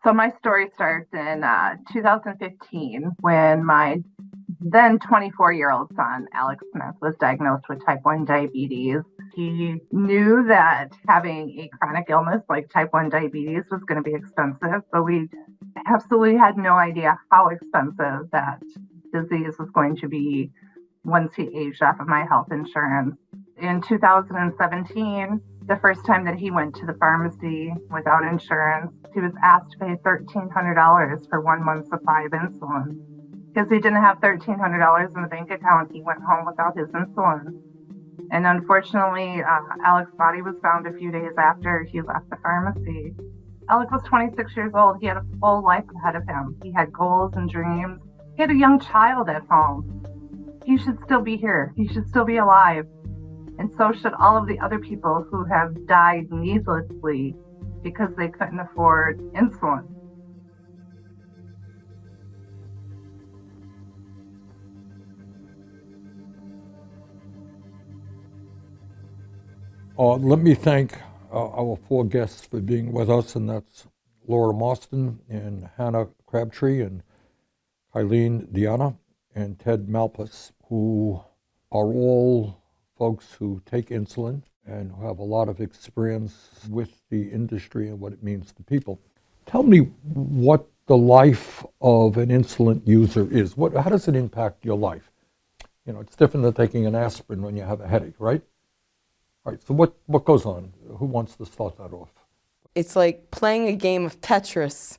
So my story starts in 2015 when my then 24-year-old son, Alex Smith, was diagnosed with type 1 diabetes. He knew that having a chronic illness like type 1 diabetes was going to be expensive, but we absolutely had no idea how expensive that disease was going to be once he aged off of my health insurance. In 2017, the first time that he went to the pharmacy without insurance, he was asked to pay $1,300 for 1 month's supply of insulin. Because he didn't have $1,300 in the bank account, he went home without his insulin. And unfortunately, Alex's body was found a few days after he left the pharmacy. Alex was 26 years old. He had a full life ahead of him. He had goals and dreams. He had a young child at home. He should still be here. He should still be alive. And so should all of the other people who have died needlessly because they couldn't afford insulin. Let me thank our four guests for being with us, and that's Laura Marston and Hannah Crabtree and Eileen Diana and Ted Malpas, who are all folks who take insulin and who have a lot of experience with the industry and what it means to people. Tell me what the life of an insulin user is. How does it impact your life? You know, it's different than taking an aspirin when you have a headache, right? All right, so what goes on? Who wants to start that off? It's like playing a game of Tetris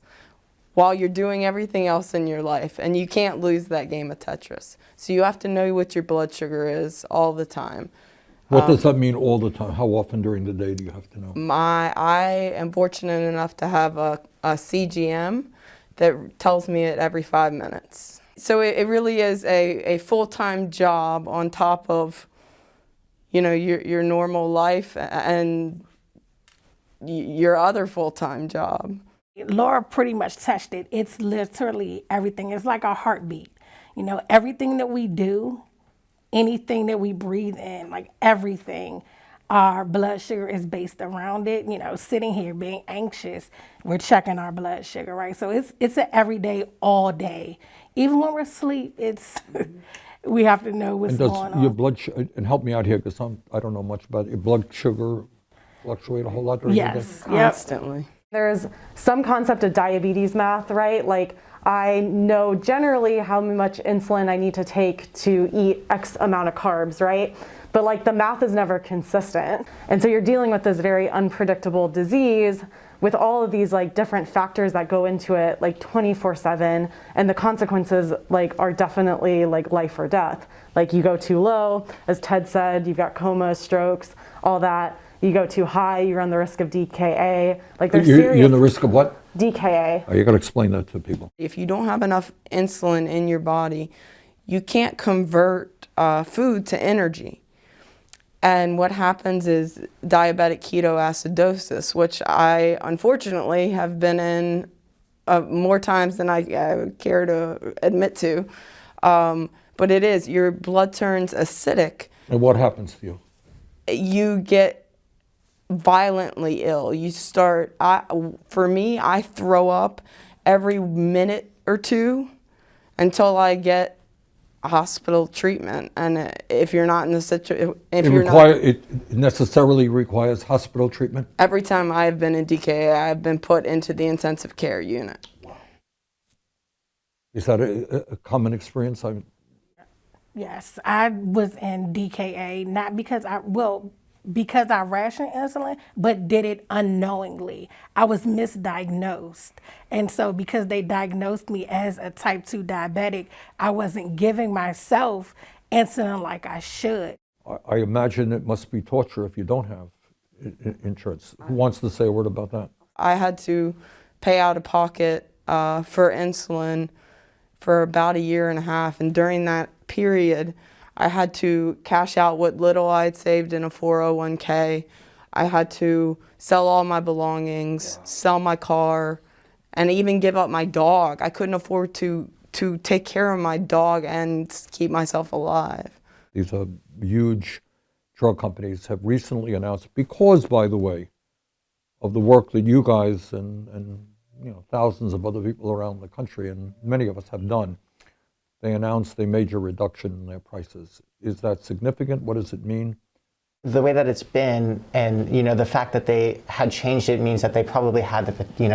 while you're doing everything else in your life, and you can't lose that game of Tetris. So you have to know what your blood sugar is all the time. What does that mean all the time? How often during the day do you have to know? I am fortunate enough to have a CGM that tells me it every 5 minutes. So it really is a full-time job on top of, you know, your normal life and your other full-time job. Laura pretty much touched it. It's literally everything. It's like a heartbeat. You know, everything that we do, anything that we breathe in, like everything, our blood sugar is based around it. You know, sitting here being anxious, we're checking our blood sugar, right? So it's an everyday, all day. Even when we're asleep, it's we have to know what's going on. And does your blood sugar, and help me out here because I don't know much about it, your blood sugar fluctuate a whole lot during the day? Yes, Constantly. There's some concept of diabetes math, right? Like I know generally how much insulin I need to take to eat X amount of carbs, right? But like the math is never consistent. And so you're dealing with this very unpredictable disease with all of these like different factors that go into it like 24/7, and the consequences like are definitely like life or death. Like you go too low, as Ted said, you've got coma, strokes, all that. You go too high, you run the risk of DKA. Like there's serious. You're in the risk of what? DKA. Oh, you got to explain that to people. If you don't have enough insulin in your body, you can't convert food to energy. And what happens is diabetic ketoacidosis, which I unfortunately have been in more times than I care to admit to. But it is, your blood turns acidic. And what happens to you? You get violently ill. You start, for me, I throw up every minute or two until I get hospital treatment. And if you're not in the situation, It necessarily requires hospital treatment? Every time I've been in DKA, I've been put into the intensive care unit. Wow. Is that a common experience? Yes, I was in DKA, not because because I rationed insulin, but did it unknowingly. I was misdiagnosed. And so because they diagnosed me as a type 2 diabetic, I wasn't giving myself insulin like I should. I imagine it must be torture if you don't have insurance. Who wants to say a word about that? I had to pay out of pocket for insulin for about 1.5 years, and during that period, I had to cash out what little I had saved in a 401k. I had to sell all my belongings, sell my car, and even give up my dog. I couldn't afford to take care of my dog and keep myself alive. These are huge drug companies have recently announced, because, by the way, of the work that you guys and thousands of other people around the country, and many of us have done, they announced a major reduction in their prices. Is that significant? What does it mean? The way that it's been, and the fact that they had changed it means that they probably had the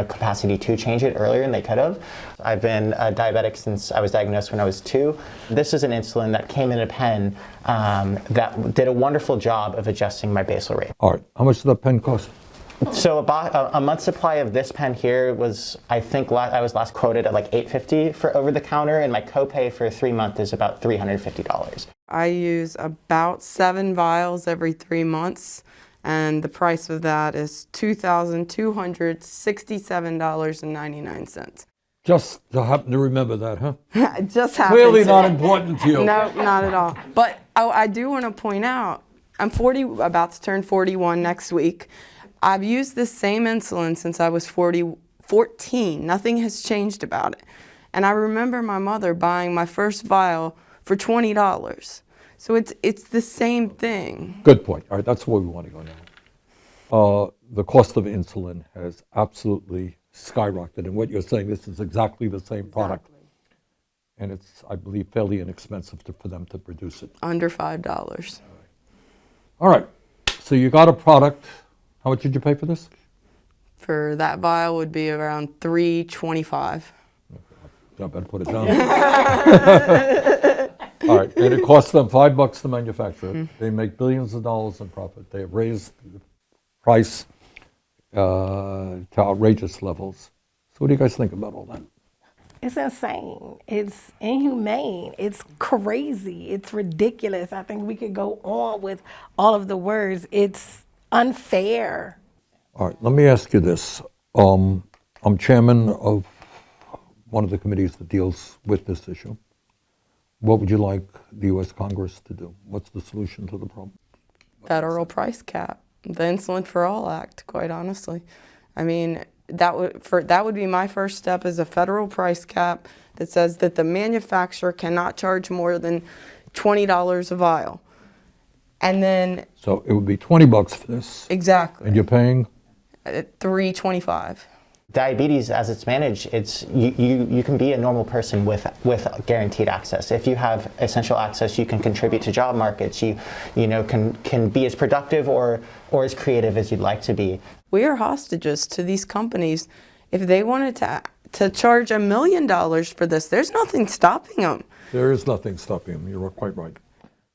capacity to change it earlier, and they could have. I've been diabetic since I was diagnosed when I was 2. This is an insulin that came in a pen that did a wonderful job of adjusting my basal rate. All right, how much does that pen cost? So about a month's supply of this pen here was, I think, I was last quoted at like $850 for over the counter, and my copay for 3 months is about $350. I use about 7 vials every 3 months, and the price of that is $2,267.99. Just to happen to remember that, huh? It just happened. Clearly not important to you. No, not at all. But I do want to point out, I'm about to turn 41 next week. I've used this same insulin since I was 14. Nothing has changed about it. And I remember my mother buying my first vial for $20. So it's the same thing. Good point. All right, that's where we want to go now. The cost of insulin has absolutely skyrocketed. And what you're saying, this is exactly the same product. And it's, I believe, fairly inexpensive for them to produce it. Under $5. All right, so you got a product. How much did you pay for this? For that vial would be around $325. I better put it down. All right, and it costs them $5 to manufacture it. They make billions of dollars in profit. They have raised the price to outrageous levels. So what do you guys think about all that? It's insane. It's inhumane. It's crazy. It's ridiculous. I think we could go on with all of the words. It's unfair. All right, let me ask you this. I'm chairman of one of the committees that deals with this issue. What would you like the U.S. Congress to do? What's the solution to the problem? Federal price cap. The Insulin for All Act, quite honestly. I mean, that would be my first step, is a federal price cap that says that the manufacturer cannot charge more than $20 a vial. And then So it would be $20 for this. exactly, And you're paying? $325. Diabetes, as it's managed, you can be a normal person with guaranteed access. If you have essential access, you can contribute to job markets. You can be as productive or as creative as you'd like to be. We are hostages to these companies. If they wanted to charge $1 million for this, there's nothing stopping them. There is nothing stopping them. You're quite right.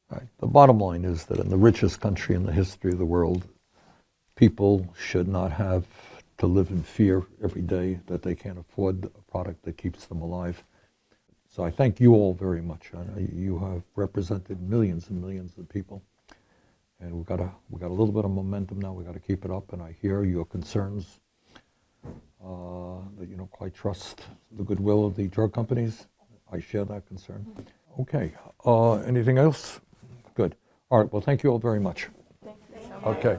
Right. The bottom line is that in the richest country in the history of the world, people should not have to live in fear every day that they can't afford a product that keeps them alive. So I thank you all very much. You have represented millions and millions of people, and we got a little bit of momentum now. We got to keep it up. And I hear your concerns that you don't quite trust the goodwill of the drug companies. I share that concern. Okay. Anything else? Good. All right. Well, thank you all very much. Okay.